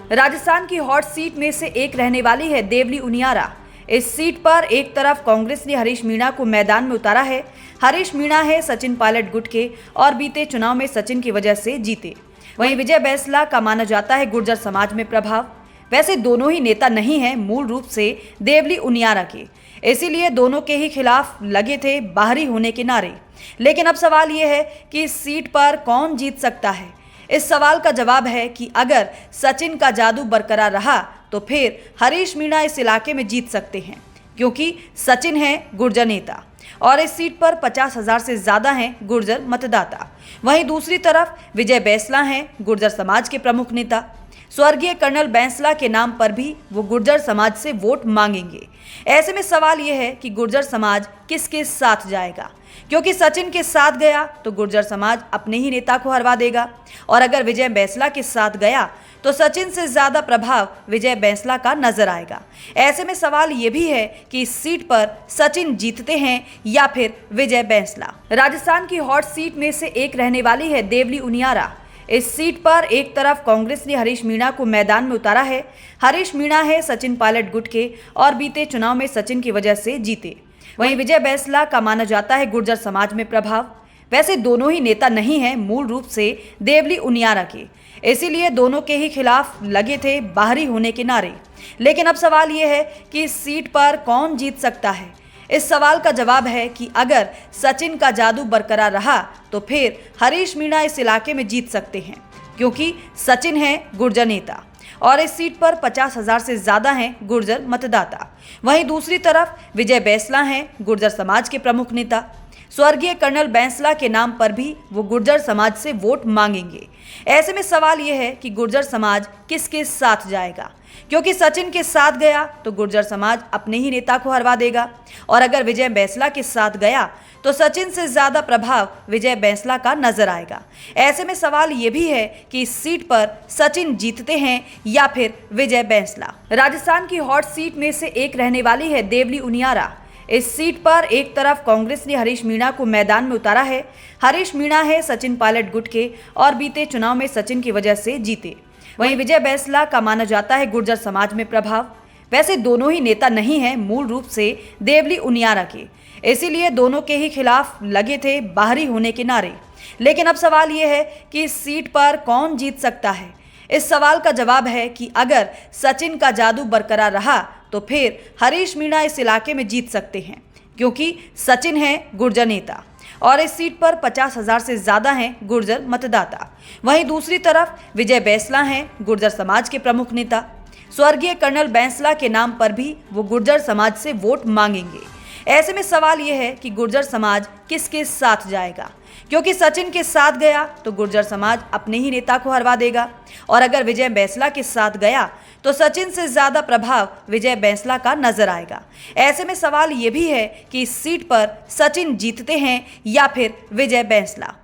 राजस्थान की hot seat में से एक रहने वाली है देवली उनियारा। इस सीट पर एक तरफ कांग्रेस ने हरीश मीणा को मैदान में उतारा है। हरीश मीणा है सचिन पायलट गुट के और बीते चुनाव में सचिन की वजह से जीते। वहीं विजय बैंसला का माना जाता है गुर्जर समाज में प्रभाव। वैसे दोनों ही नेता नहीं हैं मूल रूप से देवली उनियारा के, इसीलिए दोनों के ही खिलाफ लगे थे बाहरी होने के नारे। लेकिन अब सवाल ये है कि इस सीट पर कौन जीत सकता है। इस सवाल का जवाब है कि अगर सचिन का जादू बरकरार रहा तो फिर हरीश मीणा इस इलाके में जीत सकते हैं, क्योंकि सचिन है गुर्जर नेता और इस सीट पर 50,000 से ज्यादा हैं गुर्जर मतदाता। वहीं दूसरी तरफ विजय बैंसला हैं गुर्जर समाज के प्रमुख नेता। स्वर्गीय कर्नल बैंसला के नाम पर भी वो गुर्जर समाज से वोट मांगेंगे। ऐसे में सवाल ये है कि गुर्जर समाज किसके साथ जाएगा, क्योंकि सचिन के साथ गया तो गुर्जर समाज अपने ही नेता को हरवा देगा और अगर विजय बैंसला के साथ गया तो सचिन से ज्यादा प्रभाव विजय बैंसला का नजर आएगा। ऐसे में सवाल ये भी है कि इस सीट पर सचिन जीतते हैं या फिर विजय बैंसला। राजस्थान की हॉट सीट में से एक रहने वाली है देवली उनियारा। इस सीट पर एक तरफ कांग्रेस ने हरीश मीणा को मैदान में उतारा है। हरीश मीणा है सचिन पायलट गुट के और बीते चुनाव में सचिन की वजह से जीते। वहीं विजय बैंसला का माना जाता है गुर्जर समाज में प्रभाव। वैसे दोनों ही नेता नहीं हैं मूल रूप से देवली उनियारा के, इसीलिए दोनों के ही खिलाफ लगे थे बाहरी होने के नारे। लेकिन अब सवाल ये है कि इस सीट पर कौन जीत सकता है। इस सवाल का जवाब है कि अगर सचिन का जादू बरकरार रहा तो फिर हरीश मीणा इस इलाके में जीत सकते हैं, क्योंकि सचिन है गुर्जर नेता और इस सीट पर 50,000 से ज्यादा हैं गुर्जर मतदाता। वहीं दूसरी तरफ विजय बैंसला हैं गुर्जर समाज के प्रमुख नेता। स्वर्गीय कर्नल बैंसला के नाम पर भी वो गुर्जर समाज से वोट मांगेंगे। ऐसे में सवाल ये है कि गुर्जर समाज किसके साथ जाएगा, क्योंकि सचिन के साथ गया तो गुर्जर समाज अपने ही नेता को हरवा देगा और अगर विजय बैंसला के साथ गया तो सचिन से ज्यादा प्रभाव विजय बैंसला का नजर आएगा। ऐसे में सवाल ये भी है कि इस सीट पर सचिन जीतते हैं या फिर विजय बैंसला। राजस्थान की हॉट सीट में से एक रहने वाली है देवली उनियारा। इस सीट पर एक तरफ कांग्रेस ने हरीश मीणा को मैदान में उतारा है। हरीश मीणा है सचिन पायलट गुट के और बीते चुनाव में सचिन की वजह से जीते। वहीं विजय बैंसला का माना जाता है गुर्जर समाज में प्रभाव। वैसे दोनों ही नेता नहीं हैं मूल रूप से देवली उनियारा के, इसीलिए दोनों के ही खिलाफ लगे थे बाहरी होने के नारे। लेकिन अब सवाल ये है कि इस सीट पर कौन जीत सकता है। इस सवाल का जवाब है कि अगर सचिन का जादू बरकरार रहा तो फिर हरीश मीणा इस इलाके में जीत सकते हैं, क्योंकि सचिन है गुर्जर नेता और इस सीट पर 50,000 से ज्यादा हैं गुर्जर मतदाता। वहीं दूसरी तरफ विजय बैंसला हैं गुर्जर समाज के प्रमुख नेता। स्वर्गीय कर्नल बैंसला के नाम पर भी वो गुर्जर समाज से वोट मांगेंगे। ऐसे में सवाल ये है कि गुर्जर समाज किसके साथ जाएगा, क्योंकि सचिन के साथ गया तो गुर्जर समाज अपने ही नेता को हरवा देगा और अगर विजय बैंसला के साथ गया तो सचिन से ज्यादा प्रभाव विजय बैंसला का नजर आएगा। ऐसे में सवाल ये भी है कि इस सीट पर सचिन जीतते हैं या फिर विजय बैंसला।